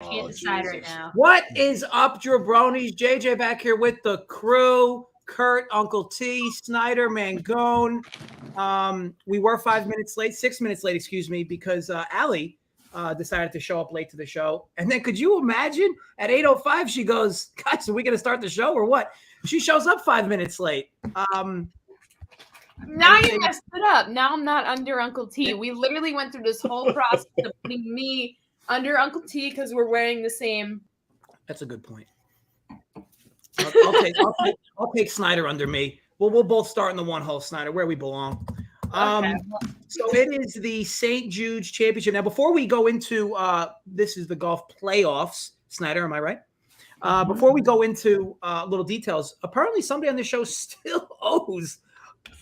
Can't decide right now. What is up, jabronis? JJ back here with the crew. Kurt, Uncle T, Snyder, Mangone. We were 6 minutes late, excuse me, because Allie decided to show up late to the show. And then could you imagine at 8:05, she goes, guys, are we going to start the show or what? She shows up 5 minutes late. Now you messed it up. Now I'm not under Uncle T. We literally went through this whole process of putting me under Uncle T because we're wearing the same. That's a good point. I'll take Snyder under me. We'll both start in the one hole, Snyder, where we belong. Okay. So it is the St. Jude's Championship. Now, before we go into this is the golf playoffs, Snyder, am I right? Before we go into little details, apparently somebody on the show still owes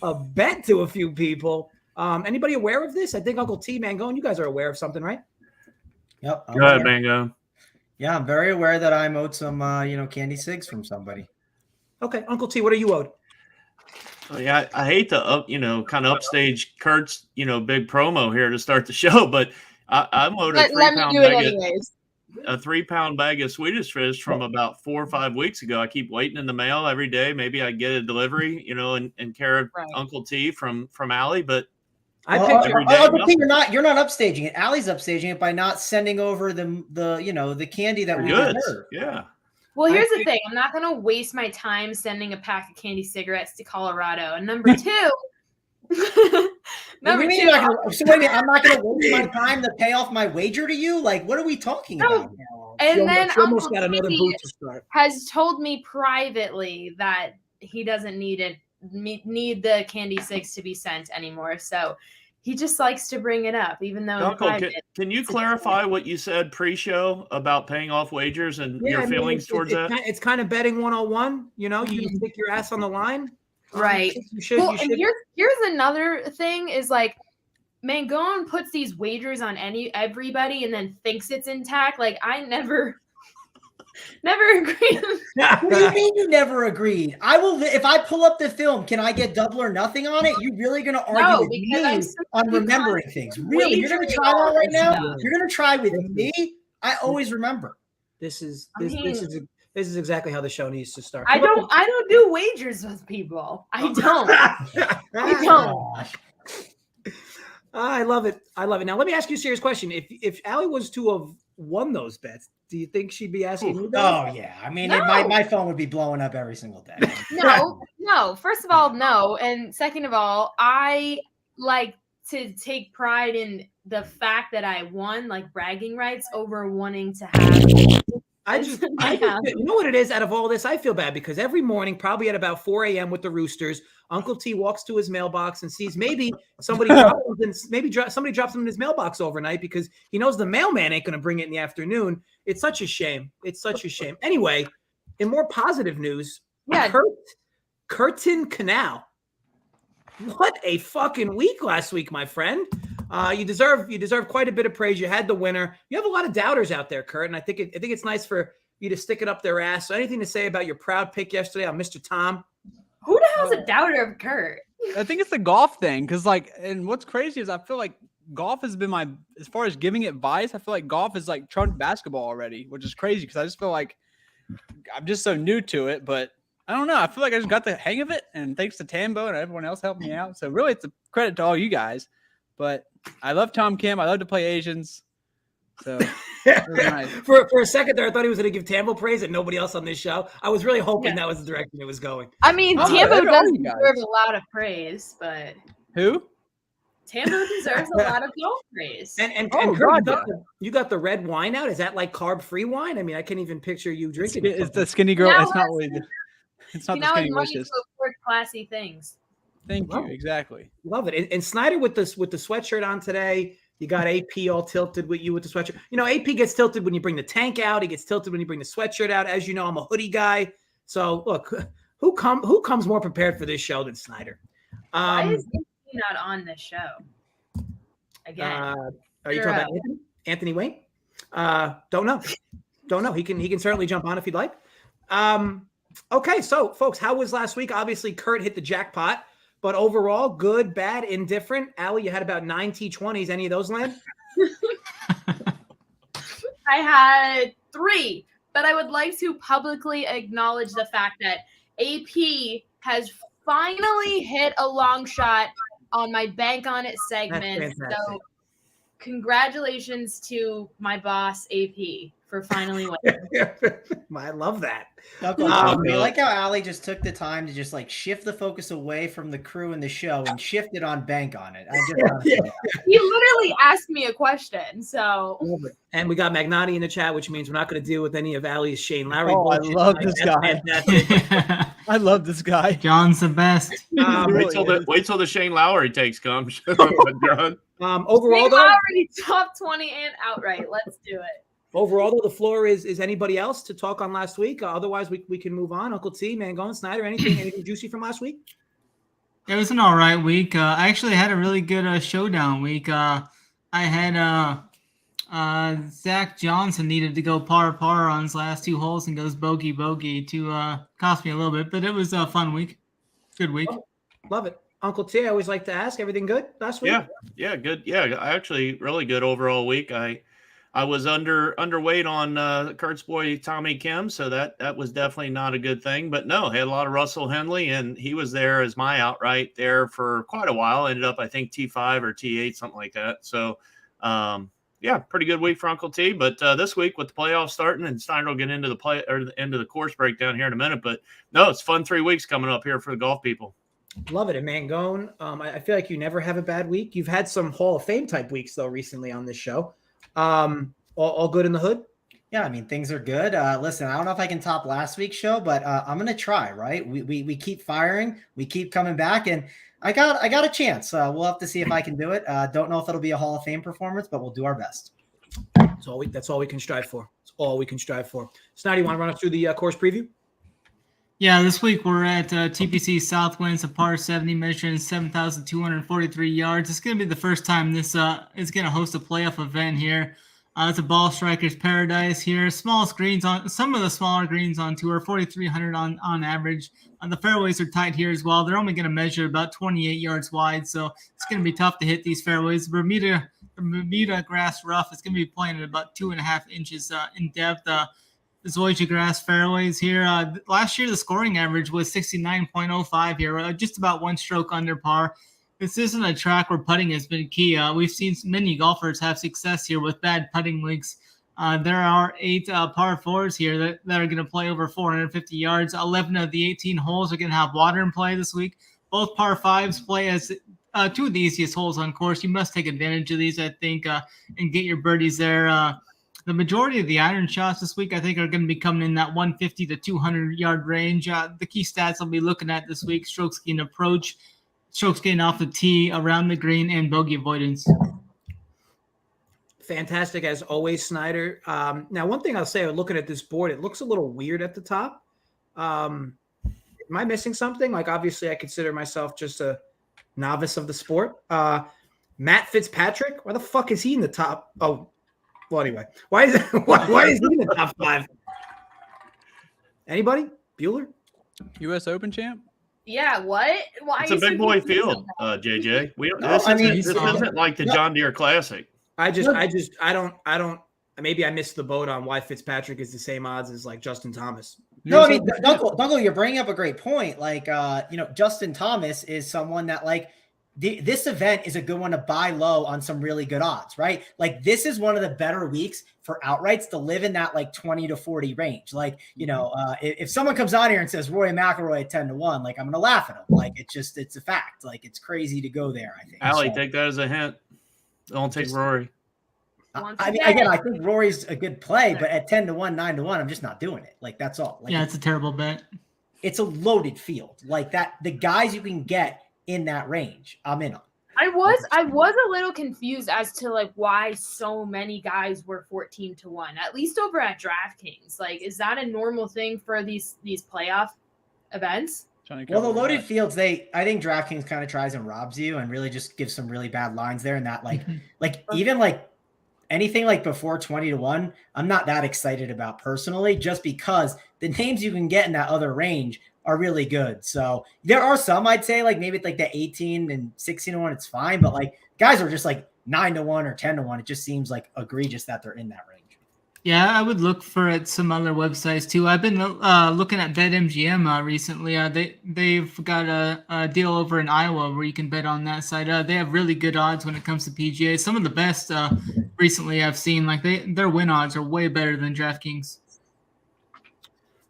a bet to a few people. Anybody aware of this? I think Uncle T, Mangone, you guys are aware of something, right? Yep. Go ahead, Mangone. Yeah, I'm very aware that I'm owed some, candy cigs from somebody. Okay, Uncle T, what are you owed? Oh, yeah, I hate to kind of upstage Kurt's big promo here to start the show, but I'm owed a 3-pound bag of Swedish fish from about 4 or 5 weeks ago. I keep waiting in the mail every day. Maybe I get a delivery, in care of Uncle T from Allie, but Uncle T, you're not upstaging it. Allie's upstaging it by not sending over the candy that we deserve. Yeah. Well, here's the thing. I'm not going to waste my time sending a pack of candy cigarettes to Colorado. And number two, so wait a minute, I'm not going to waste my time to pay off my wager to you? Like, what are we talking about now? And then Uncle T has told me privately that he doesn't need the candy cigs to be sent anymore. So he just likes to bring it up, even though Uncle, can you clarify what you said pre-show about paying off wagers and your feelings towards that? It's kind of betting 101. You stick your ass on the line. Right. And here's another thing is like Mangone puts these wagers on everybody and then thinks it's intact. Like I never agreed. What do you mean you never agreed? I will. If I pull up the film, can I get double or nothing on it? You're really going to argue with me on remembering things? Really? You're going to try that right now? You're going to try with me? I always remember. This is exactly how the show needs to start. I don't do wagers with people. I don't. I don't. I love it. Now let me ask you a serious question. If Allie was to have won those bets, do you think she'd be asking me that? Oh yeah. I mean, my phone would be blowing up every single day. No. First of all, no. And second of all, I like to take pride in the fact that I won, like bragging rights over wanting to have. You know what it is? Out of all this, I feel bad because every morning, probably at about 4 a.m. with the Roosters, Uncle T walks to his mailbox and sees maybe somebody somebody drops him in his mailbox overnight because he knows the mailman ain't going to bring it in the afternoon. It's such a shame. Anyway, in more positive news, Curtin Canal. What a fucking week last week, my friend. You deserve quite a bit of praise. You had the winner. You have a lot of doubters out there, Kurt, and I think it's nice for you to stick it up their ass. So anything to say about your proud pick yesterday on Mr. Tom? Who the hell's a doubter of Kurt? I think it's the golf thing because, and what's crazy is I feel like golf has been as far as giving advice, I feel like golf is like trumped basketball already, which is crazy because I just feel like I'm just so new to it, but I don't know. I feel like I just got the hang of it, and thanks to Tambo and everyone else helped me out. So really, it's a credit to all you guys. But I love Tom Kim. I love to play Asians. So nice. For a second there, I thought he was going to give Tambo praise and nobody else on this show. I was really hoping that was the direction it was going. I mean, Tambo does deserve a lot of praise, but who? Tambo deserves a lot of golf praise. And Kurt, you got the red wine out. Is that like carb-free wine? I mean, I can't even picture you drinking it. It's the skinny girl. It's not really. It's not the skinny wishes. To afford classy things. Thank you. Exactly. Love it. And Snyder with the sweatshirt on today. You got AP all tilted with you with the sweatshirt. AP gets tilted when you bring the tank out. He gets tilted when you bring the sweatshirt out. As you know, I'm a hoodie guy. So look, who comes more prepared for this show than Snyder? Why is AP not on this show? Again. Are you talking about Anthony Wayne? Don't know. He can certainly jump on if he'd like. Okay, so folks, how was last week? Obviously, Kurt hit the jackpot. But overall, good, bad, indifferent. Allie, you had about 9 T20s. Any of those land? I had 3, but I would like to publicly acknowledge the fact that AP has finally hit a long shot on my Bank on It segment. So congratulations to my boss, AP, for finally winning. I love that. I like how Allie just took the time to just like shift the focus away from the crew and the show and shift it on Bank on It. He literally asked me a question. So, and we got Mangone in the chat, which means we're not going to deal with any of Allie's Shane Lowry. Oh, I love this guy. I love this guy. John's the best. Wait till the Shane Lowry takes comes. Overall, though, Lowry top 20 and outright. Let's do it. Overall, though, the floor is anybody else to talk on last week? Otherwise, we can move on. Uncle T, Mangone, Snyder, anything juicy from last week? It was an all right week. I actually had a really good showdown week. I had Zach Johnson needed to go par on his last 2 holes and goes bogey to cost me a little bit, but it was a fun week. Good week. Love it. Uncle T, I always like to ask, everything good last week? Yeah, good. Yeah, actually really good overall week. I was underweight on Kurt's boy Tommy Kim, so that was definitely not a good thing. But no, had a lot of Russell Henley, and he was there as my outright there for quite a while. Ended up, I think, T5 or T8, something like that. So, yeah, pretty good week for Uncle T. But this week with the playoffs starting, and Snyder will get into the end of the course breakdown here in a minute. But no, it's fun 3 weeks coming up here for the golf people. Love it. And Mangone, I feel like you never have a bad week. You've had some Hall of Fame type weeks though recently on this show. All good in the hood? Yeah, I mean, things are good. Listen, I don't know if I can top last week's show, but I'm going to try, right? We keep firing. We keep coming back, and I got a chance. We'll have to see if I can do it. Don't know if it'll be a Hall of Fame performance, but we'll do our best. That's all we can strive for. It's all we can strive for. Snyder, you want to run us through the course preview? Yeah, this week we're at TPC Southwind. It's a par 70 measuring 7,243 yards. It's going to be the first time this is going to host a playoff event here. It's a ball striker's paradise here. Smallest greens on some of the smaller greens on tour, 4,300 on average. The fairways are tight here as well. They're only going to measure about 28 yards wide, so it's going to be tough to hit these fairways. Bermuda grass rough is going to be playing at about 2.5 inches in depth. The Zoysia grass fairways here. Last year, the scoring average was 69.05 here, just about 1 stroke under par. This isn't a track where putting has been key. We've seen many golfers have success here with bad putting leaks. There are 8 par 4s here that are going to play over 450 yards. 11 of the 18 holes are going to have water in play this week. Both par 5s play as 2 of the easiest holes on course. You must take advantage of these, I think, and get your birdies there. The majority of the iron shots this week, I think, are going to be coming in that 150 to 200 yard range. The key stats I'll be looking at this week: strokes gained approach, strokes gained off the tee, around the green, and bogey avoidance. Fantastic as always, Snyder. Now, one thing I'll say, looking at this board, it looks a little weird at the top. Am I missing something? Like, obviously, I consider myself just a novice of the sport. Matt Fitzpatrick, why the fuck is he in the top? Oh. Well, anyway, why is he in the top 5? Anybody? Bueller? U.S. Open champ? Yeah, what? Why? It's a big boy field, JJ. This isn't like the John Deere Classic. I don't. Maybe I missed the boat on why Fitzpatrick is the same odds as like Justin Thomas. No, I mean, Dunkel, you're bringing up a great point. Like, Justin Thomas is someone that like. This event is a good one to buy low on some really good odds, right? Like this is one of the better weeks for outrights to live in that like 20 to 40 range. Like, if someone comes on here and says Rory McIlroy at 10-1, like I'm going to laugh at them. Like it's a fact. Like it's crazy to go there. I think. Allie, take that as a hint. Don't take Rory. I mean, again, I think Rory's a good play, but at 10-1, 9-1, I'm just not doing it. Like that's all. Like, yeah, it's a terrible bet. It's a loaded field like that. The guys you can get in that range, I'm in on. I was a little confused as to like why so many guys were 14-1, at least over at DraftKings. Like, is that a normal thing for these playoff events? Well, the loaded fields, I think DraftKings kind of tries and robs you and really just gives some really bad lines there. And that even like anything like before 20-1, I'm not that excited about personally, just because the names you can get in that other range are really good. So there are some, I'd say, like maybe like the 18 and 16-1, it's fine. But like guys are just like 9-1 or 10-1. It just seems like egregious that they're in that range. Yeah, I would look for at some other websites too. I've been looking at BetMGM recently. They've got a deal over in Iowa where you can bet on that side. They have really good odds when it comes to PGA. Some of the best recently I've seen. Like their win odds are way better than DraftKings.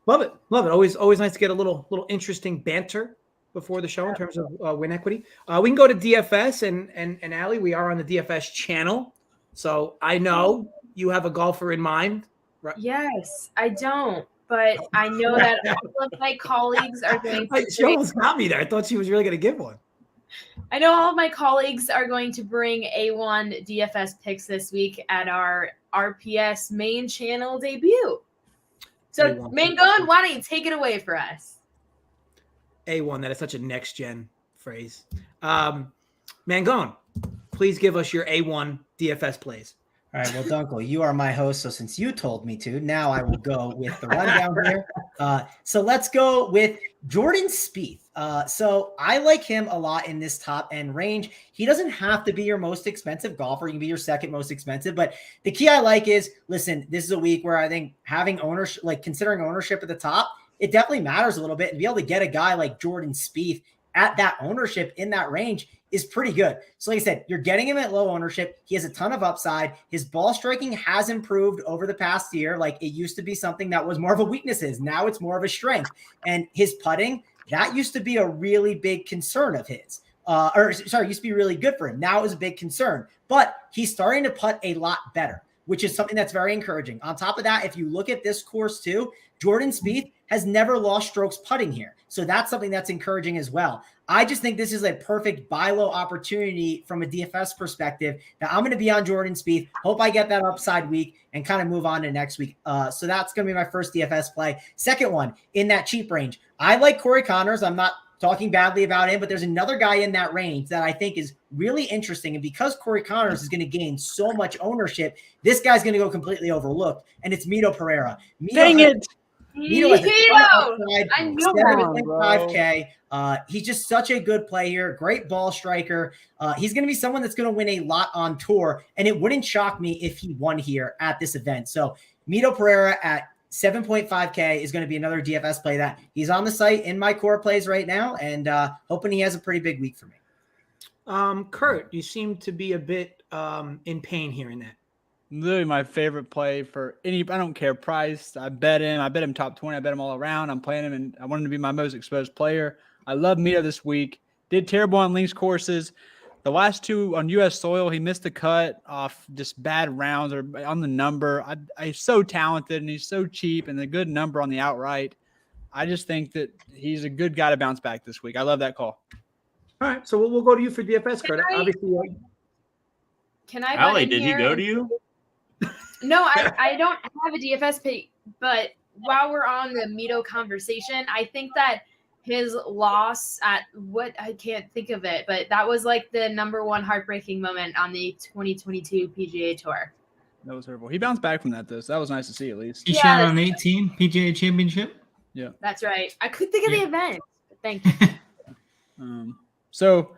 Love it. Always nice to get a little interesting banter before the show in terms of win equity. We can go to DFS and Allie, we are on the DFS channel. So I know you have a golfer in mind, right? Yes, I don't, but I know that all of my colleagues are going to. She almost got me there. I thought she was really going to give one. I know all of my colleagues are going to bring A1 DFS picks this week at our RPS main channel debut. So, Mangone, why don't you take it away for us? A1, that is such a next-gen phrase. Mangone, please give us your A1 DFS plays. All right, well, Dunkel, you are my host, so since you told me to, now I will go with the rundown here. So let's go with Jordan Spieth. So I like him a lot in this top end range. He doesn't have to be your most expensive golfer. He can be your second most expensive, but the key I like is, listen, this is a week where I think having ownership, like considering ownership at the top, it definitely matters a little bit, and be able to get a guy like Jordan Spieth at that ownership in that range is pretty good. So like I said, you're getting him at low ownership. He has a ton of upside. His ball striking has improved over the past year. Like it used to be something that was more of a weakness. Now it's more of a strength. And his putting, that used to be a really big concern of his. Used to be really good for him. Now is a big concern. But he's starting to putt a lot better, which is something that's very encouraging. On top of that, if you look at this course too, Jordan Spieth has never lost strokes putting here. So that's something that's encouraging as well. I just think this is a perfect buy low opportunity from a DFS perspective that I'm going to be on Jordan Spieth. Hope I get that upside week and kind of move on to next week. So that's going to be my first DFS play. Second one, in that cheap range, I like Cory Connors. I'm not talking badly about him, but there's another guy in that range that I think is really interesting. And because Cory Connors is going to gain so much ownership, this guy's going to go completely overlooked. And it's Mito Pereira. Dang it. Mito has a ton of 5K. He's just such a good player, great ball striker. He's going to be someone that's going to win a lot on tour, and it wouldn't shock me if he won here at this event. So Mito Pereira at 7.5K is going to be another DFS play that he's on the site in my core plays right now, and hoping he has a pretty big week for me. Kurt, you seem to be a bit in pain hearing that. Literally my favorite play for any, I don't care price. I bet him top 20. I bet him all around. I'm playing him, and I want him to be my most exposed player. I love Mito this week. Did terrible on links courses. The last two on U.S. soil, he missed the cut off just bad rounds or on the number. He's so talented, and he's so cheap, and a good number on the outright. I just think that he's a good guy to bounce back this week. I love that call. All right, so we'll go to you for DFS, Kurt. Obviously, can I? Allie, did he go to you? No, I don't have a DFS pick, but while we're on the Mito conversation, I think that his loss at I can't think of it, but that was like the number one heartbreaking moment on the 2022 PGA Tour. That was horrible. He bounced back from that, though, so that was nice to see at least. He shot on 18 PGA Championship. Yeah, that's right. I could think of the event. But thank you. So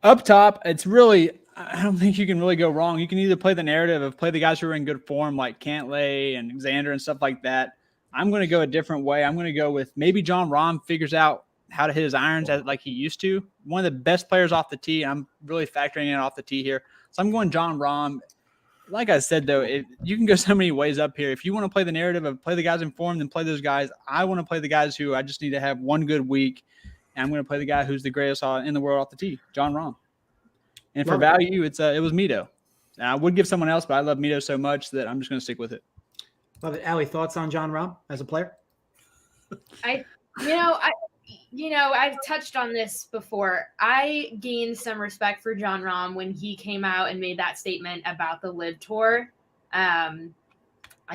up top, it's really, I don't think you can really go wrong. You can either play the narrative of play the guys who are in good form like Cantlay and Xander and stuff like that. I'm going to go a different way. I'm going to go with maybe Jon Rahm figures out how to hit his irons like he used to. One of the best players off the tee. I'm really factoring in off the tee here. So I'm going Jon Rahm. Like I said, though, you can go so many ways up here. If you want to play the narrative of play the guys in form, then play those guys. I want to play the guys who I just need to have one good week. And I'm going to play the guy who's the greatest in the world off the tee, Jon Rahm. And for value, it was Mito. I would give someone else, but I love Mito so much that I'm just going to stick with it. Love it. Allie, thoughts on Jon Rahm as a player? I've touched on this before. I gained some respect for Jon Rahm when he came out and made that statement about the LIV Tour. I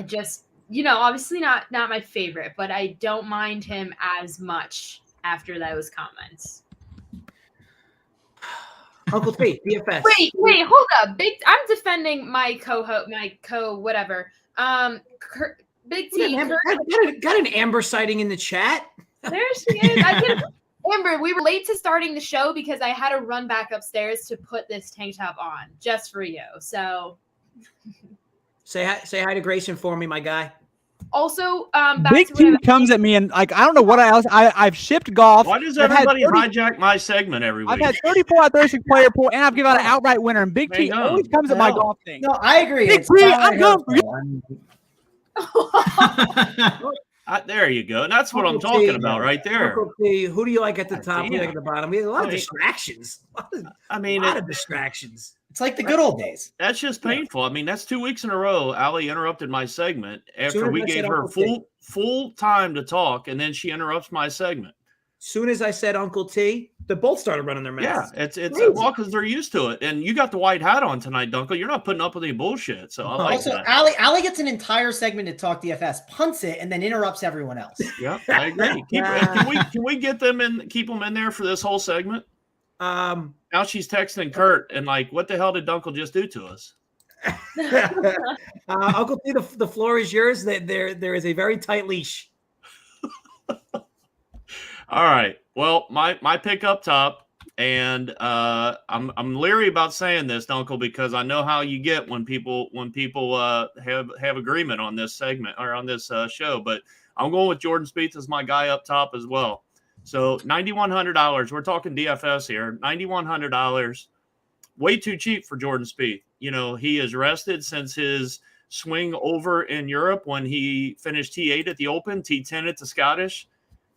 just, obviously not my favorite, but I don't mind him as much after those comments. Uncle T, DFS. Wait, hold up. I'm defending my whatever. Big T. Got an Amber sighting in the chat. There she is. Amber, we were late to starting the show because I had to run back upstairs to put this tank top on just for you. So Say hi to Grayson for me, my guy. Also, Big T comes at me and like I don't know what else. I've shipped golf. Why does everybody hijack my segment every week? I've had 34 out of 36 player pool, and I've given out an outright winner. And Big T always comes at my golf thing. No, I agree. Big T, I'm going for you. There you go. That's what I'm talking about right there. Uncle T, who do you like at the top? Who do you like at the bottom? We have a lot of distractions. A lot of distractions. It's like the good old days. That's just painful. I mean, that's 2 weeks in a row. Allie interrupted my segment after we gave her full time to talk, and then she interrupts my segment. Soon as I said Uncle T, they both started running their mouths. Yeah, it's well because they're used to it. And you got the white hat on tonight, Dunkel. You're not putting up with any bullshit. So I like that. Allie gets an entire segment to talk DFS, punts it, and then interrupts everyone else. Yeah, I agree. Can we get them in? Keep them in there for this whole segment. Now she's texting Kurt and like, what the hell did Dunkel just do to us? Uncle T, the floor is yours. There is a very tight leash. All right. Well, my pick up top, and I'm leery about saying this, Dunkel, because I know how you get when people have agreement on this segment or on this show. But I'm going with Jordan Spieth as my guy up top as well. So $9,100. We're talking DFS here. $9,100. Way too cheap for Jordan Spieth. You know, he is rested since his swing over in Europe when he finished T8 at the Open, T10 at the Scottish.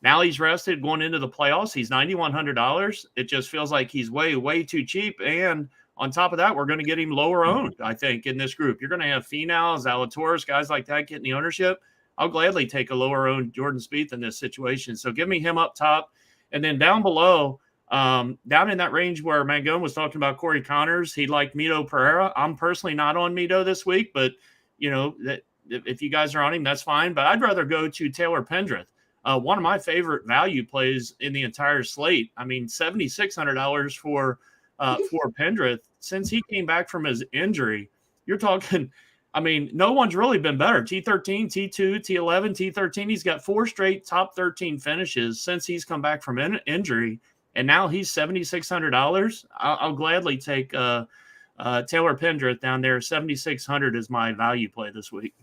Now he's rested going into the playoffs. He's $9,100. It just feels like he's way, way too cheap. And on top of that, we're going to get him lower owned, I think, in this group. You're going to have Finau, Zalatoris, guys like that getting the ownership. I'll gladly take a lower owned Jordan Spieth in this situation. So give me him up top. And then down below, down in that range where Mangone was talking about Cory Connors, he liked Mito Pereira. I'm personally not on Mito this week, but, you know, that if you guys are on him, that's fine. But I'd rather go to Taylor Pendrith. One of my favorite value plays in the entire slate. I mean, $7,600 for Pendrith. Since he came back from his injury, you're talking – I mean, no one's really been better. T13, T2, T11, T13. He's got 4 straight top 13 finishes since he's come back from injury, and now he's $7,600. I'll gladly take Taylor Pendrith down there. $7,600 is my value play this week.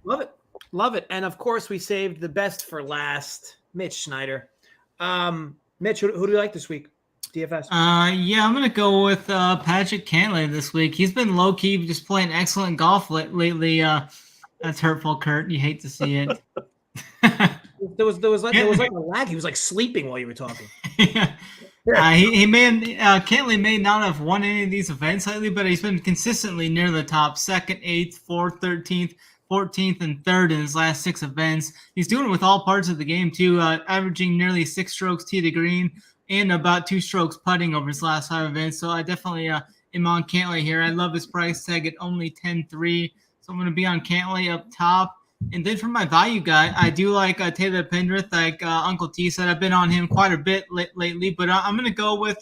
Love it. Love it. And, of course, we saved the best for last, Mitch Snyder. Mitch, who do you like this week? DFS. Yeah, I'm gonna go with Patrick Cantlay this week. He's been low key, just playing excellent golf lately. That's hurtful, Kurt. You hate to see it. there was like a lag. He was like sleeping while you were talking. Yeah. Cantlay may not have won any of these events lately, but he's been consistently near the top, 2nd, 8th, 4th, 13th, 14th, and 3rd in his last 6 events. He's doing it with all parts of the game too, averaging nearly 6 strokes tee to green and about 2 strokes putting over his last 5 events. So I definitely am on Cantlay here. I love his price tag at only 10.3. So I'm going to be on Cantlay up top. And then for my value guy, I do like Taylor Pendrith. Like Uncle T said, I've been on him quite a bit lately. But I'm going to go with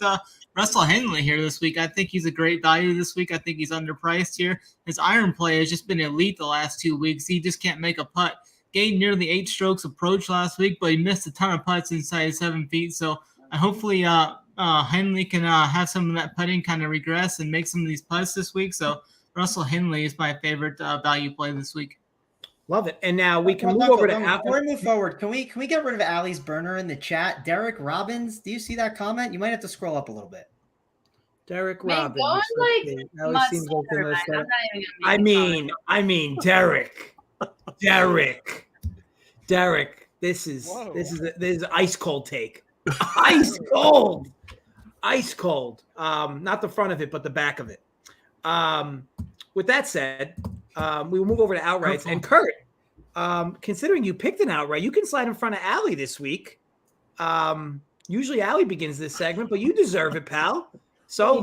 Russell Henley here this week. I think he's a great value this week. I think he's underpriced here. His iron play has just been elite the last 2 weeks. He just can't make a putt. Gained nearly 8 strokes approach last week, but he missed a ton of putts inside 7 feet. So hopefully Henley can have some of that putting kind of regress and make some of these putts this week. So Russell Henley is my favorite value play this week. Love it. And now we can move over to before we move forward. Can we get rid of Allie's burner in the chat? Derek Robbins, do you see that comment? You might have to scroll up a little bit. Derek Robbins. I mean, Derek. This is ice cold take. Ice cold. Not the front of it, but the back of it. With that said, we will move over to outrights. And Kurt, considering you picked an outright, you can slide in front of Allie this week. Usually Allie begins this segment, but you deserve it, pal. So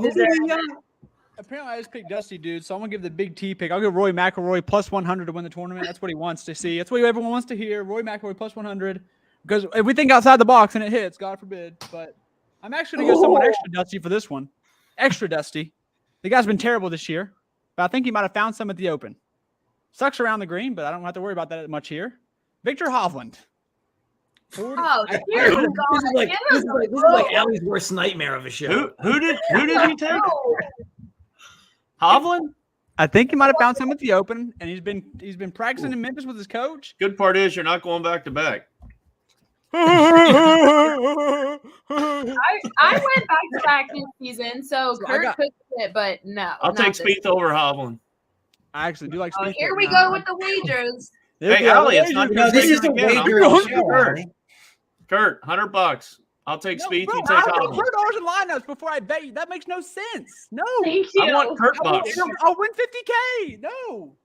apparently I just picked Dusty, dude. So I'm gonna give the big T pick. I'll give Rory McIlroy plus 100 to win the tournament. That's what he wants to see. That's what everyone wants to hear. Rory McIlroy plus 100. Because if we think outside the box and it hits, God forbid. But I'm actually going to go someone extra dusty for this one. Extra dusty. The guy's been terrible this year, but I think he might have found some at the Open. Sucks around the green, but I don't have to worry about that much here. Victor Hovland. This is like Allie's worst nightmare of a show. Who did he take? Hovland? I think he might have found some at the Open, and he's been practicing in Memphis with his coach. Good part is you're not going back to back. I went back to back this season, so Kurt could it, but no. I'll take Spieth over Hovland. I actually do like Spieth. Here we go with the wagers. Hey, Allie, it's not this is a wager. Kurt, $100. I'll take Spieth. Bro, You take Hovland. $100 in lineups before I bet you. That makes no sense. No. Thank you. I want Kurt bucks. I'll win $50K. No.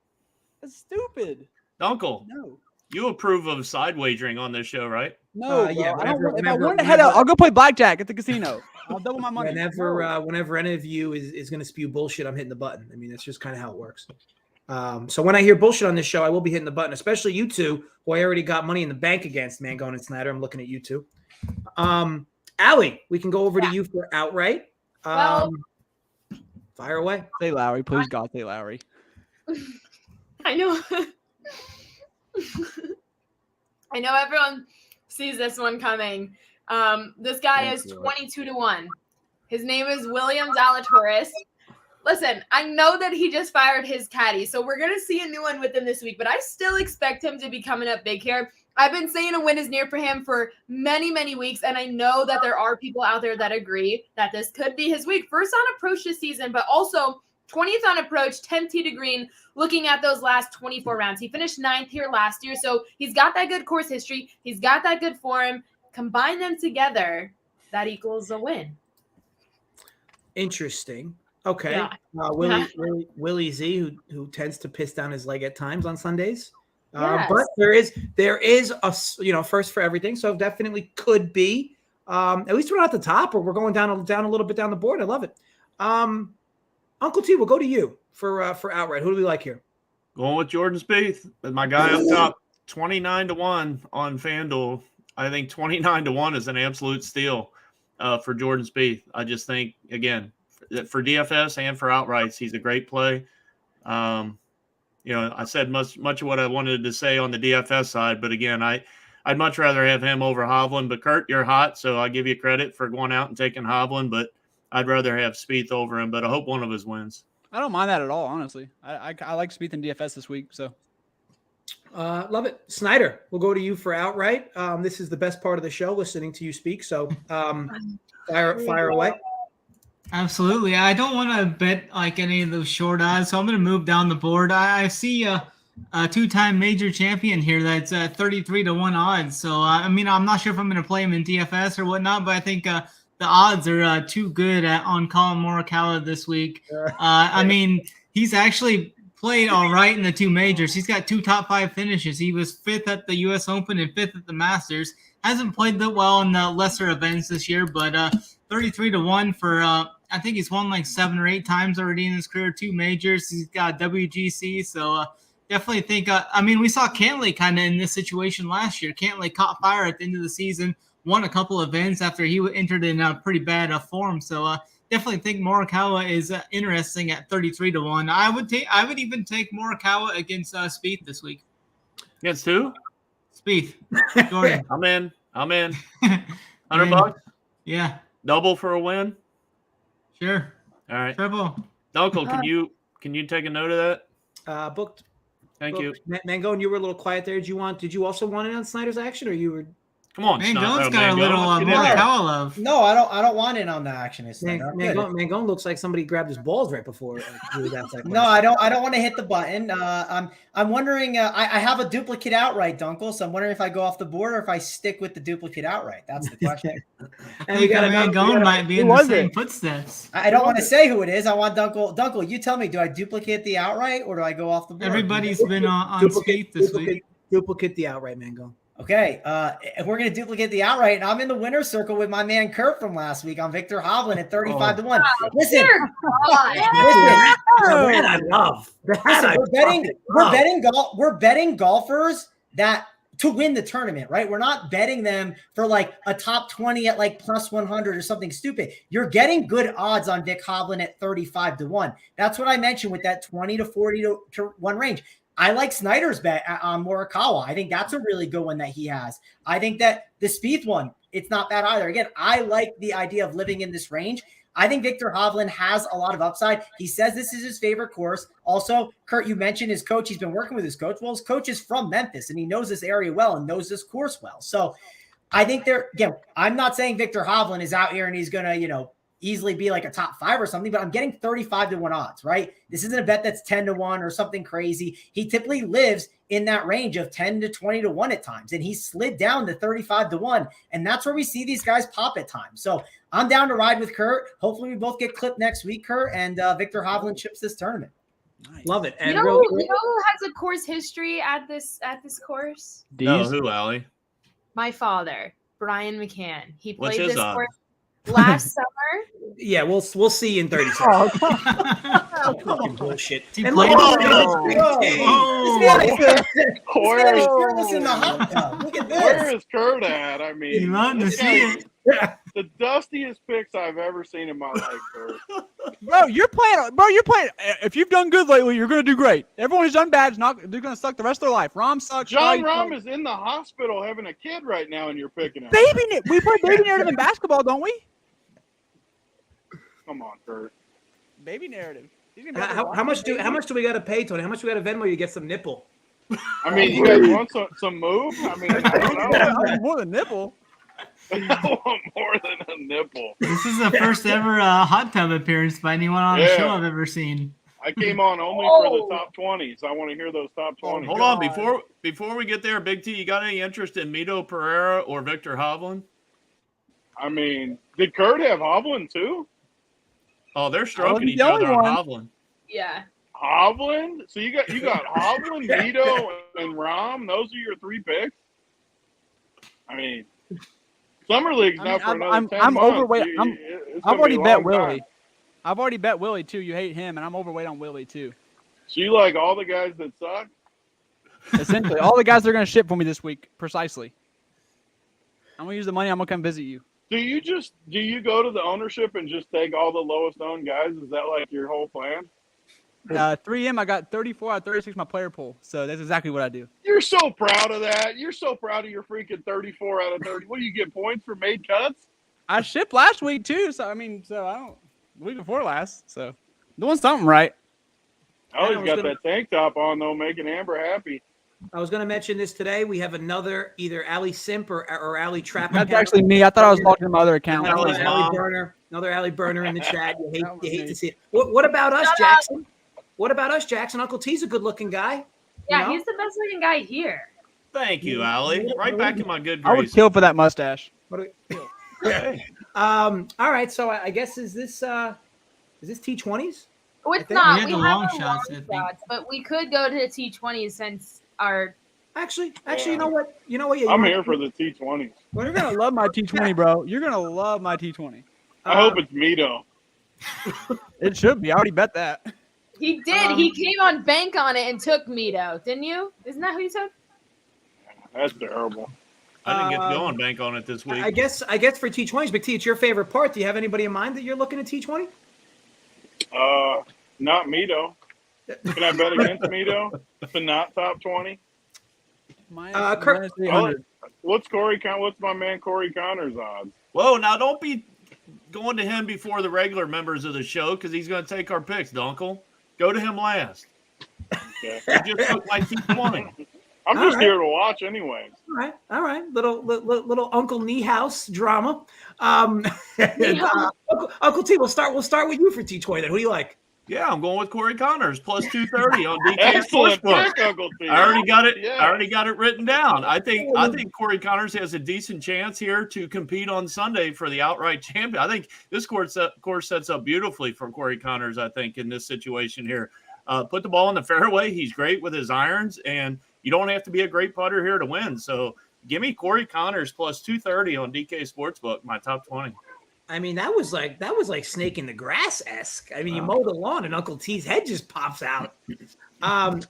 That's stupid. Uncle. No. You approve of side wagering on this show, right? No, yeah. If I want to head out, I'll go play blackjack at the casino. I'll double my money. Whenever any of you is going to spew bullshit, I'm hitting the button. I mean, that's just kind of how it works. So when I hear bullshit on this show, I will be hitting the button, especially you two, who I already got money in the bank against, Mangone and Snyder. I'm looking at you two. Allie, we can go over to you for outright. Fire away. Say Lowry, please, God, say Lowry. I know. I know everyone sees this one coming. This guy is 22-1. His name is William Zalatoris. Listen, I know that he just fired his caddy, so we're going to see a new one with him this week, but I still expect him to be coming up big here. I've been saying a win is near for him for many, many weeks, and I know that there are people out there that agree that this could be his week. First on approach this season, but also 20th on approach, 10th tee to green, looking at those last 24 rounds. He finished 9th here last year, so he's got that good course history. He's got that good form. Combine them together, that equals a win. Interesting. Okay. Yeah. Willie Z, who tends to piss down his leg at times on Sundays. Yes. But there is a first for everything, so definitely could be. At least we're not at the top, or we're going down a little bit down the board. I love it. Uncle T, we'll go to you for outright. Who do we like here? Going with Jordan Spieth, my guy up top, 29-1 on FanDuel. I think 29-1 is an absolute steal for Jordan Spieth. I just think, again, for DFS and for outrights, he's a great play. I said much of what I wanted to say on the DFS side, but again, I'd much rather have him over Hovland. But Kurt, you're hot, so I give you credit for going out and taking Hovland, but I'd rather have Spieth over him. But I hope one of his wins. I don't mind that at all, honestly. I like Spieth in DFS this week, so. Love it. Snyder, we'll go to you for outright. This is the best part of the show, listening to you speak. So fire away. Absolutely. I don't want to bet like any of those short odds, so I'm going to move down the board. I see a two-time major champion here that's 33-1 odds. So, I'm not sure if I'm going to play him in DFS or whatnot, but I think the odds are too good on Colin Morikawa this week. He's actually played all right in the two majors. He's got 2 top 5 finishes. He was 5th at the U.S. Open and 5th at the Masters. Hasn't played that well in the lesser events this year, but 33-1 for I think he's won like 7 or 8 times already in his career, 2 majors. He's got WGC, so definitely think. We saw Henley kind of in this situation last year. Henley caught fire at the end of the season, won a couple events after he entered in a pretty bad form. So definitely think Morikawa is interesting at 33-1. I would even take Morikawa against Spieth this week. Against who? Spieth. Jordan. I'm in. $100. Yeah. Double for a win. Sure. All right. Triple. Uncle, can you take a note of that? Booked. Thank you. Mangone, you were a little quiet there. Did you also want it on Snyder's action, or you were? Come on, Mangone's got a little Morikawa love. No, I don't want it on the action. Mangone looks like somebody grabbed his balls right before. No, I don't want to hit the button. I'm wondering. I have a duplicate outright, Dunkel. So I'm wondering if I go off the board or if I stick with the duplicate outright. That's the question. And we got Mangone might be in the same footsteps. I don't want to say who it is. I want Dunkel. Dunkel, you tell me. Do I duplicate the outright or do I go off the board? Everybody's been on Spieth this week. Duplicate the outright, Mangone. Okay, if we're going to duplicate the outright, and I'm in the winner's circle with my man Kurt from last week on Victor Hovland at 35-1. Listen, I love. We're betting golfers that to win the tournament, right? We're not betting them for like a top 20 at like plus 100 or something stupid. You're getting good odds on Vic Hovland at 35-1. That's what I mentioned with that 20 to 40 to 1 range. I like Snyder's bet on Morikawa. I think that's a really good one that he has. I think that the Spieth one, it's not bad either. Again, I like the idea of living in this range. I think Victor Hovland has a lot of upside. He says this is his favorite course. Also, Kurt, you mentioned his coach. He's been working with his coach. Well, his coach is from Memphis, and he knows this area well and knows this course well. So I think again, I'm not saying Victor Hovland is out here and he's going to, easily be like a top 5 or something, but I'm getting 35-1 odds, right? This isn't a bet that's 10-1 or something crazy. He typically lives in that range of 10 to 20-1 at times, and he slid down to 35-1, and that's where we see these guys pop at times. So I'm down to ride with Kurt. Hopefully we both get clipped next week, Kurt, and Victor Hovland chips this tournament. Nice. Love it. And you know who has a course history at this course? No, who, Allie? My father, Brian McCann. He played What's his this course last summer. Yeah, we'll see you in 30 seconds. Fucking bullshit. And look Where is Kurt at? I mean, you love to see it. The dustiest picks I've ever seen in my life, Kurt. Bro, you're playing. If you've done good lately, you're going to do great. Everyone who's done bad they're going to suck the rest of their life. Rom sucks. John Rahm is in the hospital having a kid right now, and you're picking him. We play baby narrative in basketball, don't we? Come on, Kurt. Baby narrative. How much do we got to pay, Tony? How much do we got to Venmo you get some nipple? I mean, you guys want some move? I mean, I don't know. More than nipple. I want more than a nipple. This is the first ever hot tub appearance by anyone on the show I've ever seen. I came on only for the top 20s. I want to hear those top 20s. Hold on, before we get there, Big T, you got any interest in Mito Pereira or Victor Hovland? I mean, did Kurt have Hovland too? Oh, they're stroking each other on Hovland. Yeah. Hovland? So you got Hovland, Mito, and Rahm. Those are your 3 picks. I mean, Summer League's not for another 10 I'm months. overweight. I've already bet Willie. I've already bet Willie too. You hate him, and I'm overweight on Willie too. So you like all the guys that suck? Essentially, all the guys that are going to ship for me this week, precisely. I'm going to use the money. I'm going to come visit you. Do you go to the ownership and just take all the lowest owned guys? Is that like your whole plan? 3M, I got 34 out of 36 my player pool. So that's exactly what I do. You're so proud of that. You're so proud of your freaking 34 out of 30. What do you get points for made cuts? I shipped last week too. So I don't the week before last. So doing something right. I always got that tank top on though, making Amber happy. I was going to mention this today. We have another either Allie Simp or Allie Trap. That's actually me. I thought I was talking to my other account. Another Allie Burner in the chat. You hate to see it. What about us, Jackson? What about us, Jackson? Uncle T's a good-looking guy. Yeah, he's the best-looking guy here. Thank you, Allie. Right back in my good graces. I would kill for that mustache. All right. So I guess is this T20s? Oh, it's not. We have the long shots, but we could go to the T20s since our. Actually, you know what? Yeah, I'm here for the T20s. Well, you're gonna love my T20, bro. You're gonna love my T20. I hope it's Mito. It should be. I already bet that. He did. He came on bank on it and took Mito, didn't you? Isn't that who you took? That's terrible. I didn't get to go on bank on it this week. I guess for T20s, Big T, it's your favorite part. Do you have anybody in mind that you're looking at T20? Not Mito. Can I bet against Mito? But not top 20. What's my man Cory Connors odds? Whoa, now don't be going to him before the regular members of the show because he's going to take our picks, Dunkel. Go to him last. Okay. He just took my T20. I'm just here to watch anyways. All right. Little Uncle Niehaus drama. Uncle T, we'll start with you for T20 then. Who do you like? Yeah, I'm going with Cory Connors plus 230 on DK Excellent Sportsbook. pick, Uncle T. I already got it. Yeah. I already got it written down. I think Cory Connors has a decent chance here to compete on Sunday for the outright champion. I think this course sets up beautifully for Cory Connors. I think in this situation here, put the ball in the fairway. He's great with his irons, and you don't have to be a great putter here to win. So give me Cory Connors plus 230 on DK Sportsbook, my top 20. I mean, that was like snake in the grass-esque. I mean, you mow the lawn and Uncle T's head just pops out.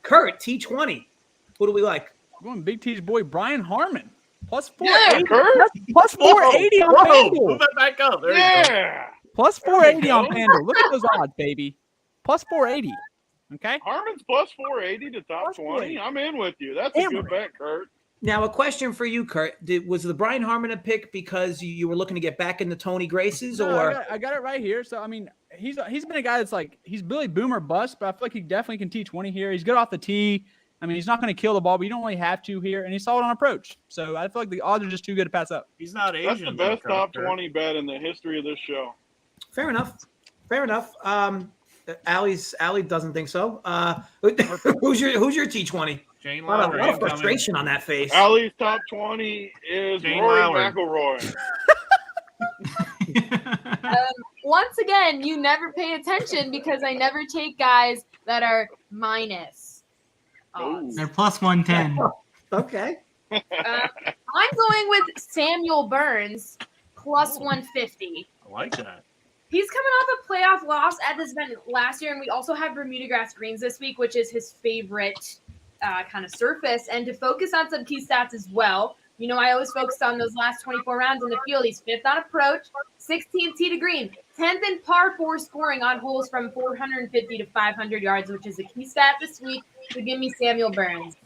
Kurt, T20. Who do we like? I'm going Big T's boy, Brian Harmon. Plus 480. Yeah, Kurt. Plus 480 on FanDuel. Move that back up. There you go. Plus 480 on FanDuel. Look at those odds, baby. Plus 480. Okay? Harmon's plus 480 to top 20. I'm in with you. That's a good bet, Kurt. Now, a question for you, Kurt. Was the Brian Harman a pick because you were looking to get back into Tony Grace's? No, or I got it right here. So, I mean, he's been a guy that's like, he's Billy Boomer bust, but I feel like he definitely can T20 here. He's good off the tee. I mean, he's not going to kill the ball, but you don't really have to here. And he's solid on approach. So I feel like the odds are just too good to pass up. He's not Asian. That's the best top 20 bet in the history of this show. Fair enough. Allie doesn't think so. Who's your T20? Jane A lot Lowry. of frustration on that face. Allie's top 20 is Jane Rory Lowry. McIlroy. Once again, you never pay attention because I never take guys that are minus odds. They're plus 110. Okay. I'm going with Samuel Burns plus 150. I like that. He's coming off a playoff loss at this event last year, and we also have Bermuda grass greens this week, which is his favorite kind of surface. And to focus on some key stats as well, you know, I always focused on those last 24 rounds in the field. He's 5th on approach, 16th tee to green, 10th in par 4 scoring on holes from 450 to 500 yards, which is a key stat this week. So give me Samuel Burns.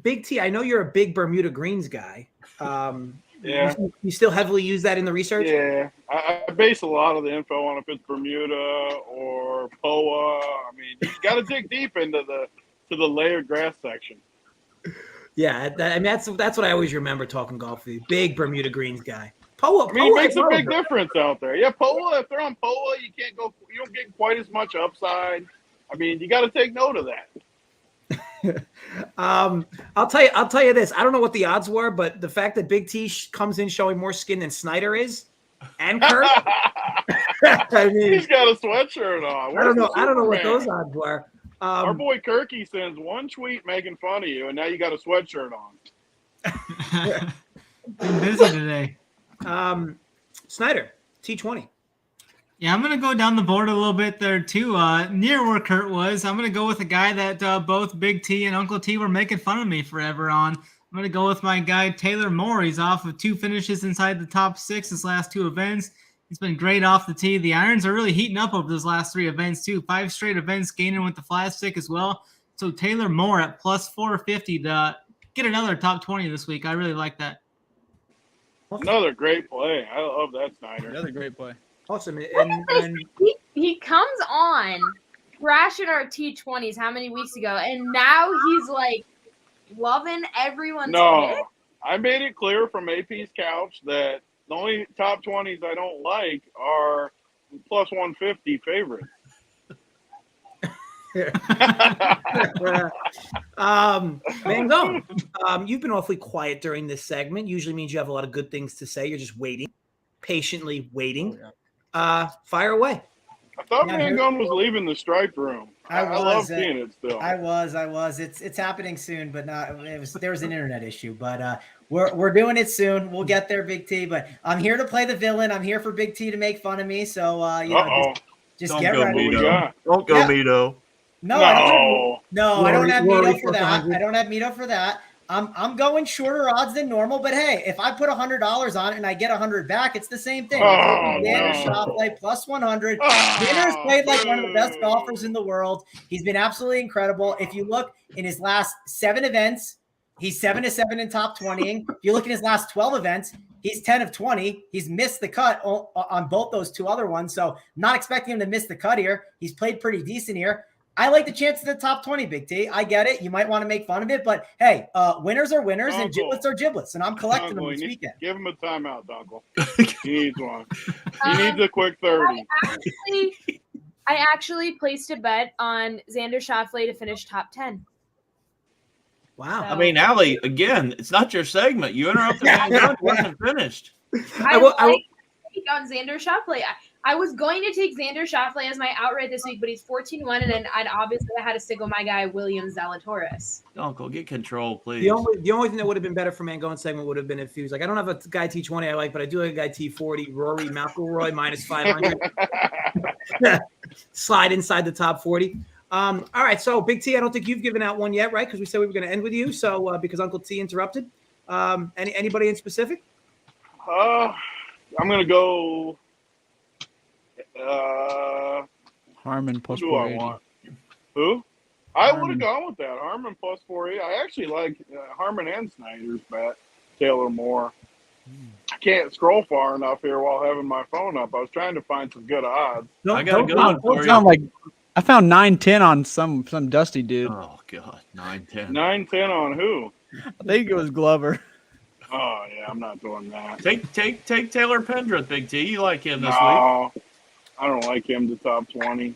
Big T, I know you're a big Bermuda greens guy. Yeah. You still heavily use that in the research? Yeah. I base a lot of the info on if it's Bermuda or POA. I mean, you got to dig deep into the layered grass section. Yeah, that's what I always remember talking golf with you. Big Bermuda greens guy. POA, I mean, it makes a big difference out there. Yeah, POA, if they're on POA, you don't get quite as much upside. I mean, you got to take note of that. I'll tell you this. I don't know what the odds were, but the fact that Big T comes in showing more skin than Snyder is, and Kurt. I mean, he's got a sweatshirt on. I don't know what those odds were. Our boy Kirky sends one tweet making fun of you, and now you got a sweatshirt on. Been busy today. Snyder, T20. Yeah, I'm going to go down the board a little bit there, too. Near where Kurt was, I'm going to go with a guy that both Big T and Uncle T were making fun of me forever on. I'm going to go with my guy, Taylor Moore. He's off of 2 finishes inside the top 6 his last 2 events. He's been great off the tee. The irons are really heating up over those last 3 events, too. 5 straight events gaining with the flat stick as well. So Taylor Moore at plus 450 to get another top 20 this week. I really like that. Another great play. I love that, Snyder. Another great play. Awesome. He comes on crashing our T20s how many weeks ago, and now he's like loving everyone's pick? I made it clear from AP's couch that the only top 20s I don't like are plus 150 favorites. Mangone, you've been awfully quiet during this segment. Usually means you have a lot of good things to say. You're just waiting, patiently waiting. Fire away. I thought Mangone was leaving the stripe room. I love seeing it still. I was. It's happening soon, but not. There was an internet issue, but we're doing it soon. We'll get there, Big T. But I'm here to play the villain. I'm here for Big T to make fun of me. So just get ready. Don't go Mito. No, I don't have Mito for that. I don't have Mito for that. I'm going shorter odds than normal, but hey, if I put $100 on it and I get 100 back, it's the same thing. Xander Schauffele plus 100. Xander's played like one of the best golfers in the world. He's been absolutely incredible. If you look in his last 7 events, he's 7-7 in top 20. If you look in his last 12 events, he's 10 of 20. He's missed the cut on both those 2 other ones. So not expecting him to miss the cut here. He's played pretty decent here. I like the chance of the top 20, Big T. I get it. You might want to make fun of it, but hey, winners are winners and giblets are giblets, and I'm collecting them this weekend. Give him a timeout, Dunkel. He needs one. He needs a quick 30. I actually placed a bet on Xander Schauffele to finish top 10. Wow. So, I mean, Allie, again, it's not your segment. You interrupted me. It wasn't finished. I take on Xander Schauffele. I was going to take Xander Schauffele as my outright this week, but he's 14-1, and then I had to stick with my guy, William Zalatoris. Uncle, get control, please. The only thing that would have been better for Mangone's segment would have been if he was like, I don't have a guy T20 I like, but I do have a guy T40, Rory McIlroy minus 500. Slide inside the top 40. All right, so Big T, I don't think you've given out one yet, right? Because we said we were going to end with you, so because Uncle T interrupted. Anybody in specific? I'm going to go Harman plus who do I want? Who? I would have gone with that. Harmon plus 480. I actually like Harmon and Snyder's bet. Taylor Moore. I can't scroll far enough here while having my phone up. I was trying to find some good odds. I got a good one for you. I found 9-10 on some dusty dude. Oh God, 9-10. 9-10 on who? I think it was Glover. Oh yeah, I'm not doing that. Take Taylor Pendrith, Big T. You like him this week? No, I don't like him to top 20.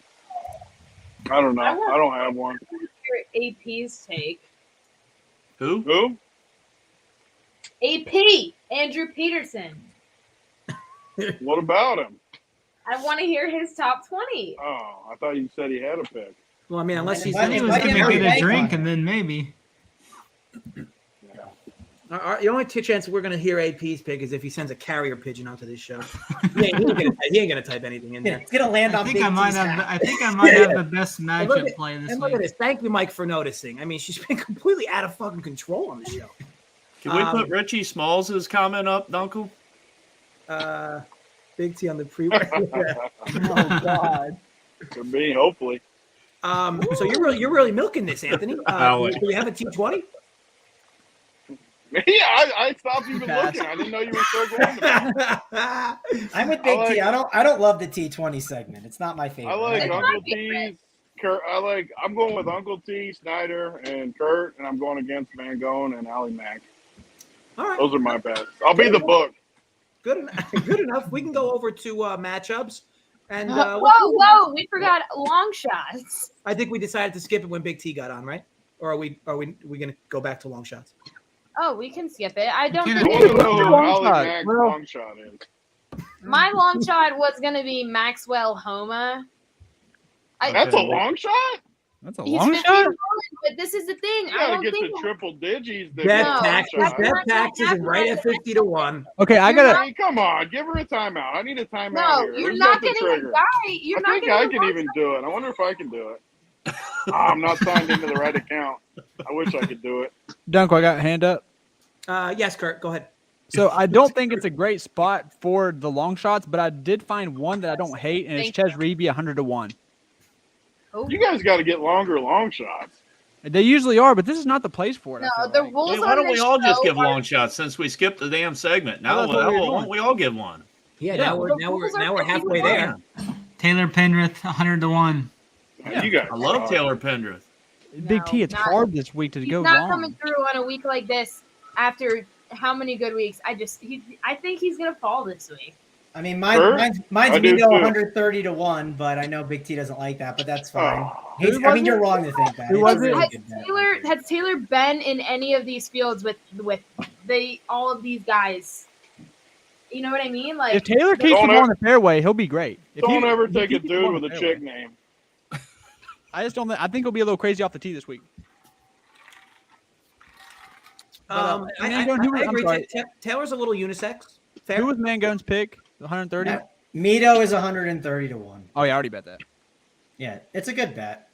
I don't know. I don't have one. AP's take. Who? AP, Andrew Peterson. What about him? I want to hear his top 20. Oh, I thought you said he had a pick. Well, I mean, unless he's he was going to get a drink and then maybe. The only chance we're going to hear AP's pick is if he sends a carrier pigeon onto this show. he ain't going to type anything in there. It's going to land on Big T's I think I might have the best matchup play this week. Look at this. Thank you, Mike, for noticing. I mean, she's been completely out of fucking control on the show. Can we put Richie Smalls' comment up, Dunkel? Big T on the pre. Oh God. Could be, hopefully. So you're really milking this, Anthony. Do we have a T20? Yeah, I stopped even looking. I didn't know you were still going to that. I'm with Big T. I don't love the T20 segment. It's not my favorite. I like Uncle T's. Kurt, I'm going with Uncle T, Snyder, and Kurt, and I'm going against Mangone and Allie Mack. All right. Those are my bets. I'll be the book. Good enough. We can go over to matchups. And whoa! We forgot long shots. I think we decided to skip it when Big T got on, right? Or are we going to go back to long shots? Oh, we can skip it. I don't think I want to know who Allie Mack's long shot is. My long shot was going to be Maxwell Homa. That's a long shot? That's a long shot? But this is the thing. You gotta get to triple digits. Death taxes and right at 50 to 1. Okay, come on, give her a timeout. I need a timeout. No, here. you're not getting a guy. I think I can even do it. I wonder if I can do it. I'm not signed into the right account. I wish I could do it. Dunkel, I got a hand up. Yes, Kurt, go ahead. So I don't think it's a great spot for the long shots, but I did find one that I don't hate, and it's Ches Reavie 100 to 1. You guys got to get longer long shots. They usually are, but this is not the place for it. No, the rules. Hey, why don't we all just give long shots since we skipped the damn segment? Now why don't we all give one? Yeah, now we're halfway there. Taylor Pendrith 100 to 1. Yeah, I love Taylor Pendrith. Big T, it's hard this week to go long. He's not coming through on a week like this after how many good weeks? I think he's gonna fall this week. I mean, mine's Mito 130 to 1, but I know Big T doesn't like that, but that's fine. I mean, you're wrong to think that. Has Taylor been in any of these fields with all of these guys? You know what I mean? Like, if Taylor keeps him on the fairway, he'll be great. Don't ever take a dude with a chick name. I just don't. I think he'll be a little crazy off the tee this week. I agree. Taylor's a little unisex. Fair. Who was Mangone's pick? 130. Mito is 130 to 1. Oh yeah, I already bet that. Yeah, it's a good bet.